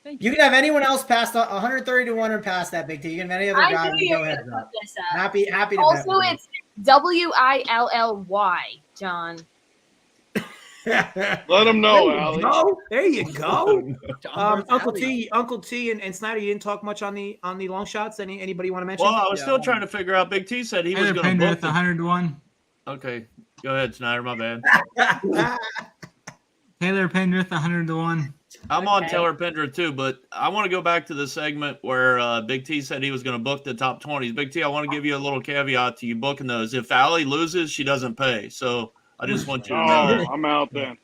You can have anyone else past 130 to 1 or past that, Big T. You can have any other guy. Go ahead. Happy to. Also, it's WILLY, John. Let him know, Allie. There you go. Uncle T and Snyder, you didn't talk much on the long shots. Anybody want to mention? Well, I was still trying to figure out. Big T said he was going to book 100 to 1. Okay, go ahead, Snyder. My bad. Taylor Pendrith 100 to 1. I'm on Taylor Pendrith too, but I want to go back to the segment where Big T said he was going to book the top 20s. Big T, I want to give you a little caveat to you booking those. If Allie loses, she doesn't pay. So I just want you to know. I'm out then.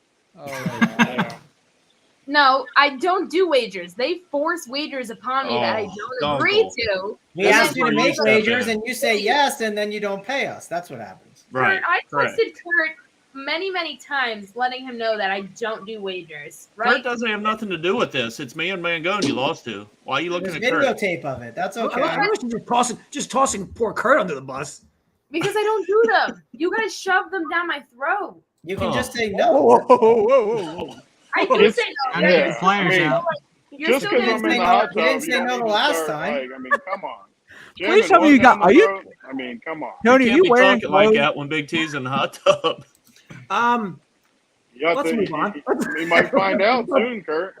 No, I don't do wagers. They force wagers upon me that I don't agree to. We ask you to make wagers, and you say yes, and then you don't pay us. That's what happens. Right. I texted Kurt many times, letting him know that I don't do wagers. Right? Kurt doesn't have nothing to do with this. It's me and Mangone you lost to. Why are you looking at Kurt? Videotape of it. That's okay. I was just tossing poor Kurt under the bus. Because I don't do them. You guys shove them down my throat. You can just say no. Whoa. I do say no. Just because I'm in the hot tub, you didn't say no the last time. I mean, come on. Please tell me you got. Are you? I mean, come on. Tony, you wearing talking like that when Big T's in the hot tub? Let's move on. We might find out soon, Kurt.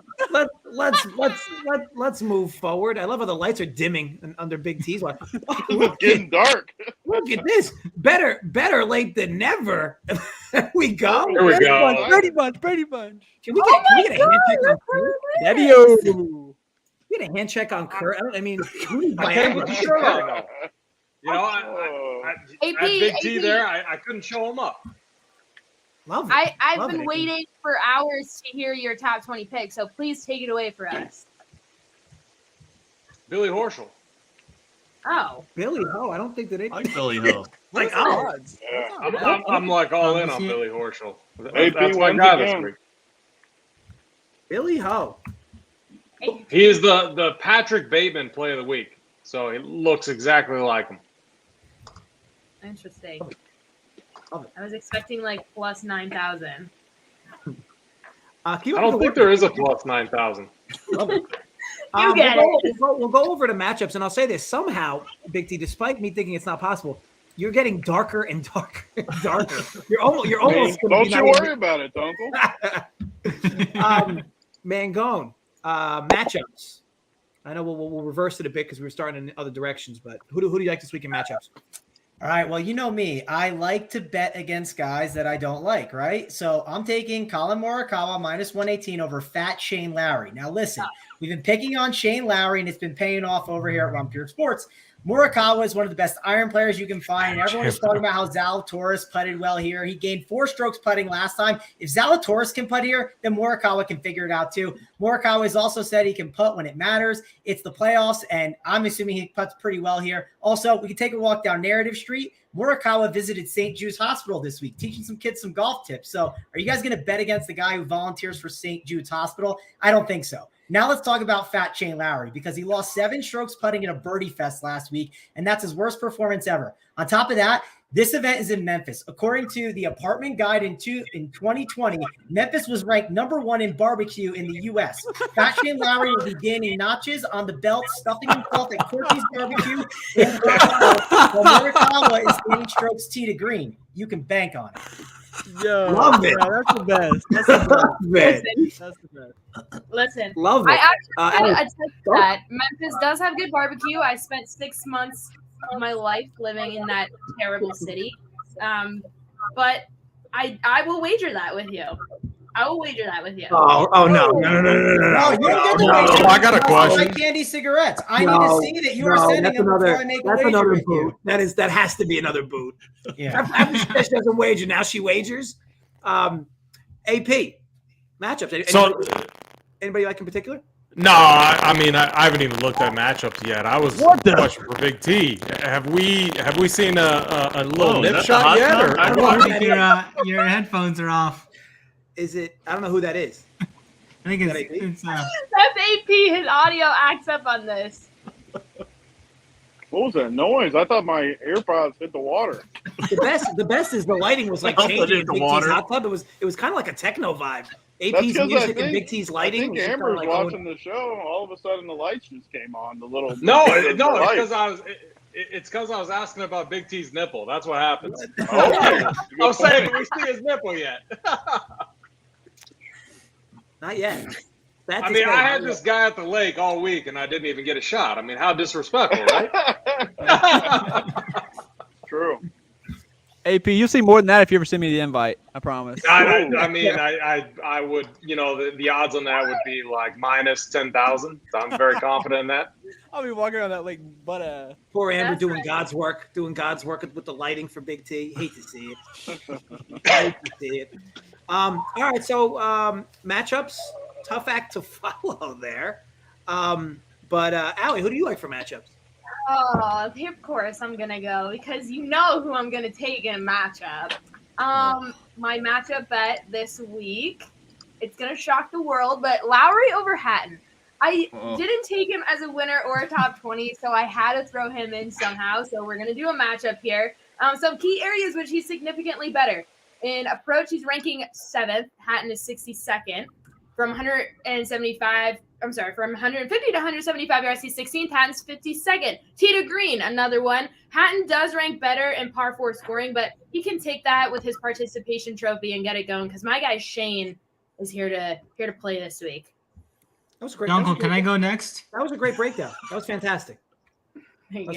Let's move forward. I love how the lights are dimming under Big T's. It's getting dark. Look at this. Better late than never. There we go. There we go. Brady Bunch. Can we get a hand check on Kurt? Daddy-o. Get a hand check on Kurt. I mean, I can't put the shirt on though. You know, I had Big T there. I couldn't show him up. Love it. I've been waiting for hours to hear your top 20 picks, so please take it away for us. Billy Horschel. Oh. Billy Ho. I don't think that it. I like Billy Ho. Like odds. Yeah. I'm like all in on Billy Horschel. AP That's my wins guy again. this week. Billy Ho. He is the Patrick Bateman play of the week. So it looks exactly like him. Interesting. I was expecting like plus 9,000. I don't think there is a plus 9,000. We'll go over to matchups, and I'll say this. Somehow, Big T, despite me thinking it's not possible, you're getting darker and darker and darker. You're almost. Don't you worry about it, Uncle. Mangone, matchups. I know we'll reverse it a bit because we were starting in other directions, but who do you like this week in matchups? All right. Well, you know me. I like to bet against guys that I don't like, right? So I'm taking Colin Morikawa minus 118 over Fat Shane Lowry. Now, listen, we've been picking on Shane Lowry, and it's been paying off over here at Run Pure Sports. Morikawa is one of the best iron players you can find. Everyone was talking about how Zalatoris putted well here. He gained 4 strokes putting last time. If Zalatoris can putt here, then Morikawa can figure it out too. Morikawa has also said he can putt when it matters. It's the playoffs, and I'm assuming he putts pretty well here. Also, we can take a walk down Narrative Street. Morikawa visited St. Jude's Hospital this week, teaching some kids some golf tips. So are you guys going to bet against the guy who volunteers for St. Jude's Hospital? I don't think so. Now let's talk about Fat Shane Lowry, because he lost 7 strokes putting in a birdie fest last week, and that's his worst performance ever. On top of that, this event is in Memphis. According to the Apartment Guide in 2020, Memphis was ranked #1 in barbecue in the U.S. Fat Shane Lowry will be gaining notches on the belt, stuffing himself at Corky's Barbecue, while Morikawa is gaining strokes tee to green. You can bank on it. Yo, love it. Yeah, that's the best. That's the best. Listen. Love it. I actually attest to that. Memphis does have good barbecue. I spent 6 months of my life living in that terrible city. But I will wager that with you. I will wager that with you. Oh no. You don't get to wager. I got a question. Like candy cigarettes. I need to see that you are sending them before I make a wager. That's another with boot. you. That has to be another boot. Yeah. She doesn't wager. Now she wagers. AP matchups. Anybody like in particular? No, I mean I haven't even looked at matchups yet. I was watching for Big T. Have we seen a little nip shot yet? Or I think your headphones are off. Is it? I don't know who that is. I think it's that's AP. His audio acts up on this. What was that noise? I thought my AirPods hit the water. The best is the lighting was like changing in the Big water. T's hot tub. It was kind of like a techno vibe. AP's music and Big T's lighting. I think was just Amber's kinda like watching the show. All of a sudden, the lights just came on. The little It's because I was asking about Big T's nipple. That's what happens. Okay. I was saying, do we see his nipple yet? Not yet. I mean, I had this guy at the lake all week, and I didn't even get a shot. I mean, how disrespectful, right? True. AP, you'll see more than that if you ever send me the invite. I promise. I mean, I would, the odds on that would be like minus 10,000. So I'm very confident in that. I'll be walking around that lake, but poor Amber doing right. God's work with the lighting for Big T. Hate to see it. All right, so matchups, tough act to follow there. But Allie, who do you like for matchups? Oh, of course I'm gonna go because you know who I'm gonna take in a matchup. My matchup bet this week, it's gonna shock the world, but Lowry over Hatton. I didn't take him as a winner or a top 20, so I had to throw him in somehow. So we're gonna do a matchup here. Some key areas which he's significantly better. In approach, he's ranking 7th. Hatton is 62nd from 175 from 150 to 175 yards, he's 16th. Hatton's 52nd. Tee to green, another one. Hatton does rank better in par 4 scoring, but he can take that with his participation trophy and get it going because my guy Shane is here to play this week. That was great. Uncle, can I go next? That was a great breakdown. That was fantastic.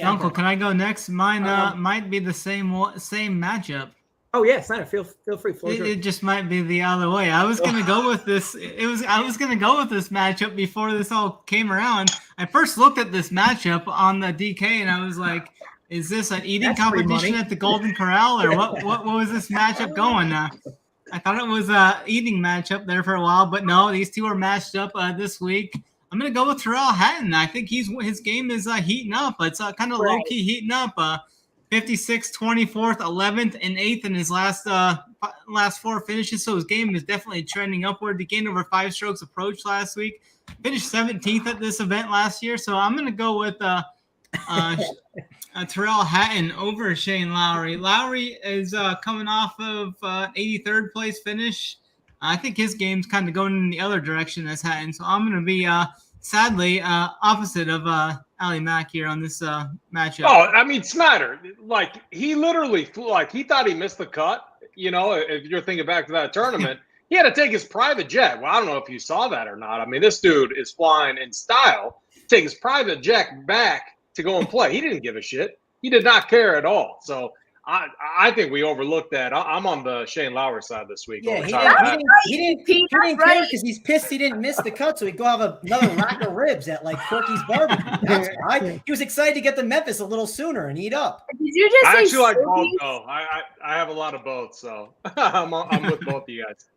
Uncle, can I go next? Mine might be the same matchup. Oh yeah, Snyder, feel free. It just might be the other way. I was gonna go with this. I was gonna go with this matchup before this all came around. I first looked at this matchup on the DK and I was like, "Is this an eating competition at the Golden Corral or what was this matchup going?" I thought it was a eating matchup there for a while, but no, these two are matched up this week. I'm gonna go with Tyrrell Hatton. I think his game is heating up. It's kind of low key heating up. 56th, 24th, 11th, and 8th in his last 4 finishes. So his game is definitely trending upward. He gained over 5 strokes approach last week. Finished 17th at this event last year. So I'm going to go with Tyrrell Hatton over Shane Lowry. Lowry is coming off of 83rd place finish. I think his game's kind of going in the other direction as Hatton. So I'm going to be sadly opposite of Ali Mack here on this matchup. Oh, I mean, Snyder, he literally, he thought he missed the cut. You know, if you're thinking back to that tournament, he had to take his private jet. Well, I don't know if you saw that or not. I mean, this dude is flying in style. Take his private jet back to go and play. He didn't give a shit. He did not care at all. So I think we overlooked that. I'm on the Shane Lowry side this week. Yeah, he didn't care because he's pissed he didn't miss the cut, so he'd go have another rack of ribs at Corky's barbecue. That's why he was excited to get to Memphis a little sooner and eat up. Did you just I actually like both though. I have a lot of both, so I'm with both of you guys.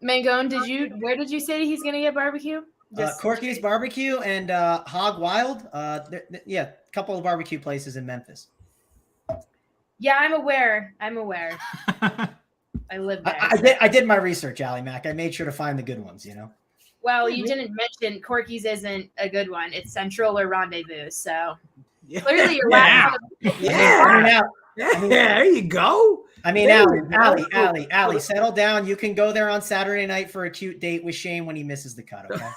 Mangone, where did you say he's gonna get barbecue? Corky's barbecue and Hog Wild. A couple of barbecue places in Memphis. Yeah, I'm aware. I live there. I did my research, Ali Mac. I made sure to find the good ones, you know. Well, you didn't mention Corky's isn't a good one. It's Central or Rendezvous. So clearly you're there you go. I mean, Ali, settle down. You can go there on Saturday night for a cute date with Shane when he misses the cut, okay?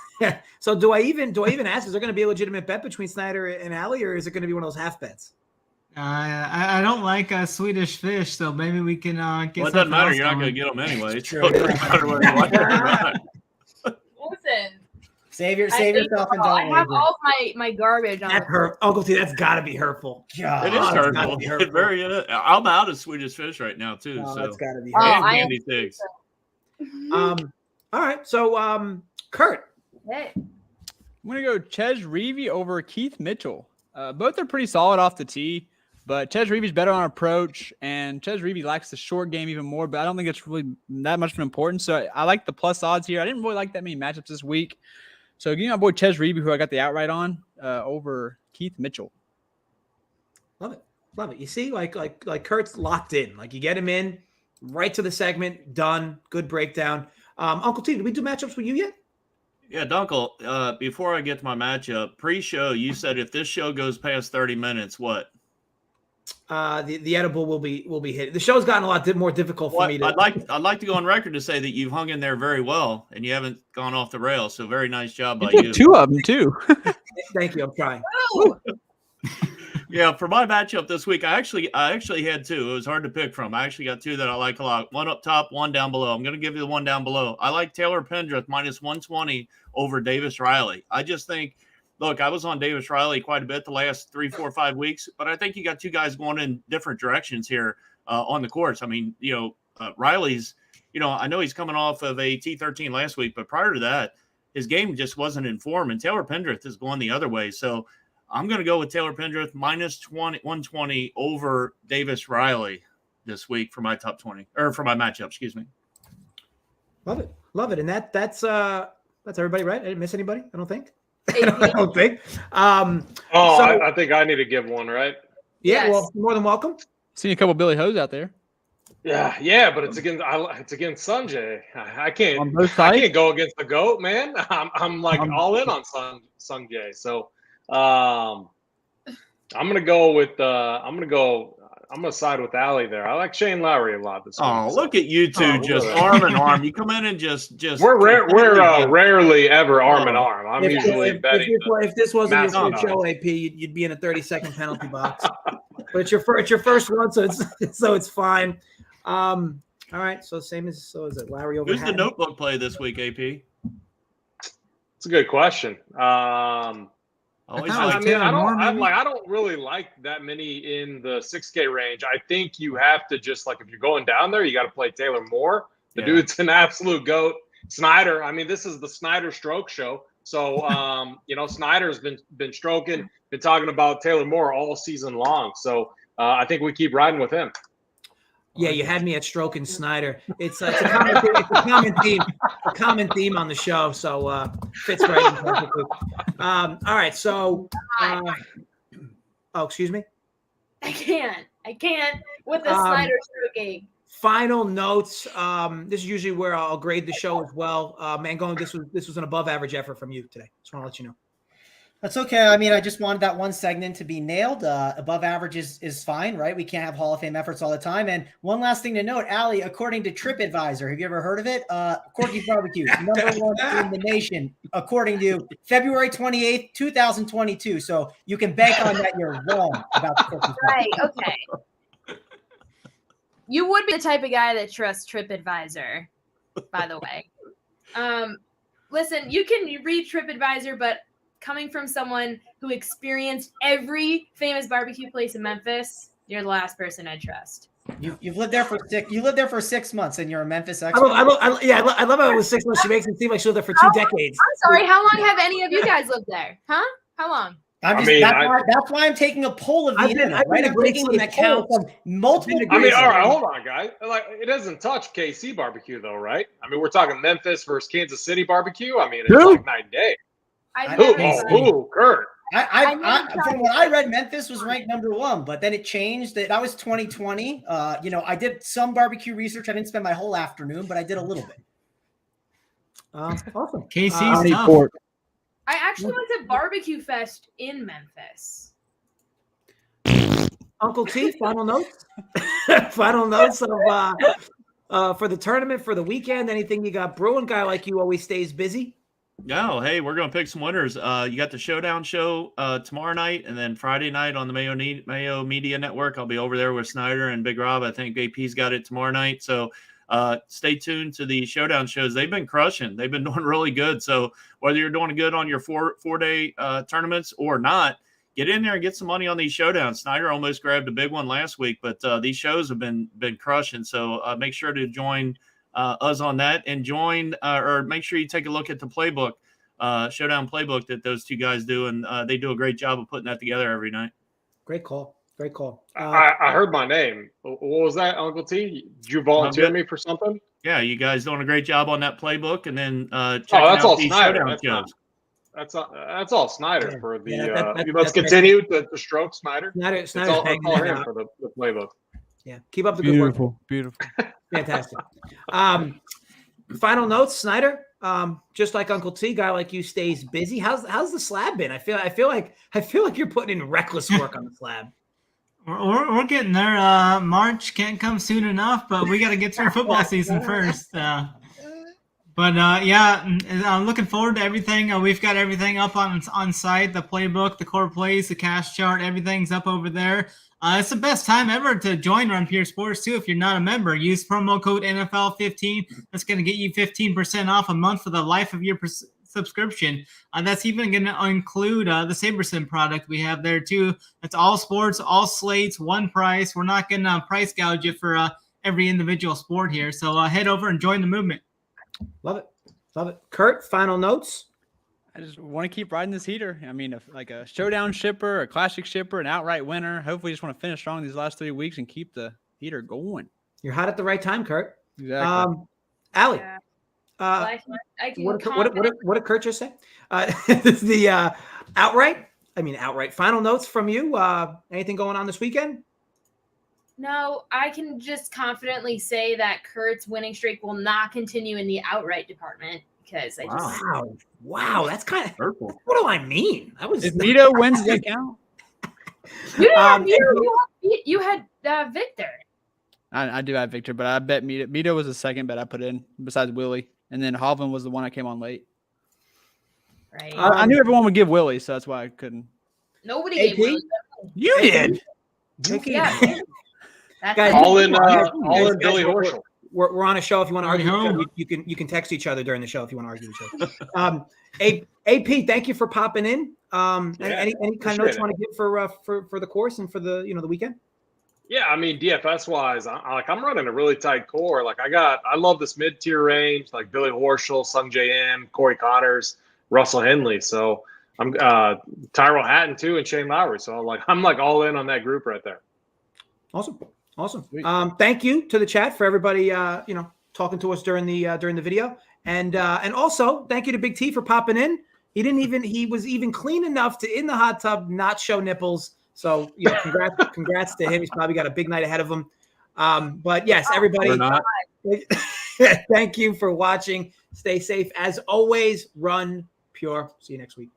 So do I even ask, is there going to be a legitimate bet between Snyder and Ali, or is it going to be one of those half bets? I don't like Swedish fish, so maybe we can get. Well, it doesn't matter. You're not going to get them anyway. It's true. Listen. Save yourself and don't. I have all my garbage on. That's Uncle T. That's got to be hurtful. God, it is hurtful. It very is. I'm out of Swedish fish right now too. Oh, so that's got to be. And candy pigs. All right. So, Kurt. Hey. I'm gonna go Ches Reavie over Keith Mitchell. Both are pretty solid off the tee, but Ches Reavie's better on approach, and Ches Reavie likes the short game even more. But I don't think it's really that much of an importance. So I like the plus odds here. I didn't really like that many matchups this week. So give me my boy Ches Reavie, who I got the outright on, over Keith Mitchell. Love it. You see, like Kurt's locked in. Like you get him in right to the segment, done. Good breakdown. Uncle T, did we do matchups with you yet? Yeah, Dunkel. Before I get to my matchup, pre-show, you said if this show goes past 30 minutes, what? The edible will be hit. The show's gotten a lot more difficult for me. I'd like to go on record to say that you've hung in there very well and you haven't gone off the rails. So very nice job by you. 2 of them too. Thank you. I'm trying. Yeah, for my matchup this week, I actually had 2. It was hard to pick from. I actually got 2 that I like a lot. One up top, one down below. I'm going to give you the one down below. I like Taylor Pendrith minus 120 over Davis Riley. I just think. Look, I was on Davis Riley quite a bit the last 3, 4, 5 weeks, but I think you got 2 guys going in different directions here on the course. I mean, Riley's, I know he's coming off of a T13 last week, but prior to that, his game just wasn't in form, and Taylor Pendrith is going the other way. So I'm going to go with Taylor Pendrith minus 120 over Davis Riley this week for my top 20 or for my matchup. Excuse me. Love it, and that's everybody, right? I didn't miss anybody. I don't think. I don't think. I think I need to give one, right? Yeah, yes. Well, more than welcome. Seen a couple Billy Hoes out there. Yeah, but it's against Sanjay. I can't go against the GOAT, man. I'm like all in on Sanjay. So I'm gonna go I'm gonna side with Allie there. I like Shane Lowry a lot this week. Oh, look at you two, just arm in arm. You come in and just. We're rarely ever arm in arm. I'm usually betting. If this wasn't your first show, AP, you'd be in a 30-second penalty box. But it's your first one, so it's fine. All right, so is it Larry over? Who's the notebook play this week, AP? It's a good question. I don't really like that many in the 6K range. I think you have to just if you're going down there, you got to play Taylor Moore. The dude's an absolute goat. Snyder. I mean, this is the Snyder stroke show. So, Snyder's been stroking, been talking about Taylor Moore all season long. So I think we keep riding with him. Yeah, you had me at stroking Snyder. It's a common theme on the show, so fits right in perfectly. All right, so excuse me. I can't with the Snyder stroking. Final notes. This is usually where I'll grade the show as well. Mangone, this was an above average effort from you today. Just want to let you know. That's okay. I mean, I just wanted that one segment to be nailed. Above average is fine, right? We can't have Hall of Fame efforts all the time. And one last thing to note, Allie, according to TripAdvisor, have you ever heard of it? Corky's Barbecue, number one in the nation, according to February 28th, 2022. So you can bank on that you're wrong about the Corky's Right, okay. You would be the type of guy that trusts TripAdvisor, by the way. Listen, you can read TripAdvisor, but coming from someone who experienced every famous barbecue place in Memphis, you're the last person I trust. You've lived there for 6 months, and you're a Memphis expert. I love how it was 6 months. She makes it seem like she lived there for 2 decades. I'm sorry. How long have any of you guys lived there? Huh? How long? That's why I'm taking a poll of the internet, right? I'm taking an account of multiple. I mean, all right, hold on, guys. It doesn't touch KC barbecue, though, right? I mean, we're talking Memphis versus Kansas City barbecue. I mean, it's like night and day. Kurt. From what I read, Memphis was ranked number 1, but then it changed. That was 2020. I did some barbecue research. I didn't spend my whole afternoon, but I did a little bit. Awesome. KC's tough. I actually went to Barbecue Fest in Memphis. Uncle T, final notes? Final notes for the tournament, for the weekend? Anything you got brewing? Guy like you always stays busy. No, hey, we're going to pick some winners. You got the Showdown show tomorrow night, and then Friday night on the Mayo Media Network. I'll be over there with Snyder and Big Rob. I think AP's got it tomorrow night. So stay tuned to the Showdown shows. They've been crushing. They've been doing really good. So whether you're doing good on your four-day tournaments or not, get in there and get some money on these Showdowns. Snyder almost grabbed a big one last week, but these shows have been crushing. So make sure to join us on that, and join or make sure you take a look at the playbook, Showdown playbook that those two guys do, and they do a great job of putting that together every night. Great call. I heard my name. What was that, Uncle T? Did you volunteer me for something? Yeah, you guys doing a great job on that playbook, and then that's all Snyder. That's all Snyder for the. Let's continue the stroke, Snyder. Snyder's all him for the playbook. Yeah, keep up the good work. Beautiful. Fantastic. Final notes, Snyder. Just like Uncle T, guy like you stays busy. How's the slab been? I feel like you're putting in reckless work on the slab. We're getting there. March can't come soon enough, but we got to get through football season first. I'm looking forward to everything. We've got everything up on site, the playbook, the core plays, the cash chart, everything's up over there. It's the best time ever to join Run Pure Sports, too, if you're not a member. Use promo code NFL15. That's going to get you 15% off a month for the life of your subscription. That's even going to include the SaberSim product we have there, too. That's all sports, all slates, one price. We're not going to price gouge you for every individual sport here. So head over and join the movement. Love it. Kurt, final notes? I just want to keep riding this heater. I mean, like a Showdown shipper, a classic shipper, an outright winner. Hopefully, just want to finish strong these last 3 weeks and keep the heater going. You're hot at the right time, Kurt. Exactly. Allie, what did Kurt just say? This is the outright final notes from you. Anything going on this weekend? No, I can just confidently say that Kurt's winning streak will not continue in the outright department. Because wow, that's kind of purple. What do I mean? If Mito wins, does that count? You had Victor. I do have Victor, but I bet Mito was the second bet I put in besides Willie, and then Hovland was the one I came on late. Right. I knew everyone would give Willie, so that's why I couldn't. Nobody gave Willie. You did. Yeah. Guys, all in Billy Horschel. We're on a show. If you want to argue, you can text each other during the show if you want to argue with each other. AP, thank you for popping in. Any kind of notes you want to give for the course and for the the weekend? Yeah, I mean DFS wise, I'm running a really tight core. Like I love this mid tier range, like Billy Horschel, Sung J M, Cory Connors, Russell Henley. So I'm Tyrell Hatton too, and Shane Lowry. So I'm all in on that group right there. Awesome. Thank you to the chat for everybody talking to us during the video, and also thank you to Big T for popping in. He was even clean enough to in the hot tub not show nipples. So congrats to him. He's probably got a big night ahead of him. But yes, everybody, thank you for watching. Stay safe as always. Run pure. See you next week.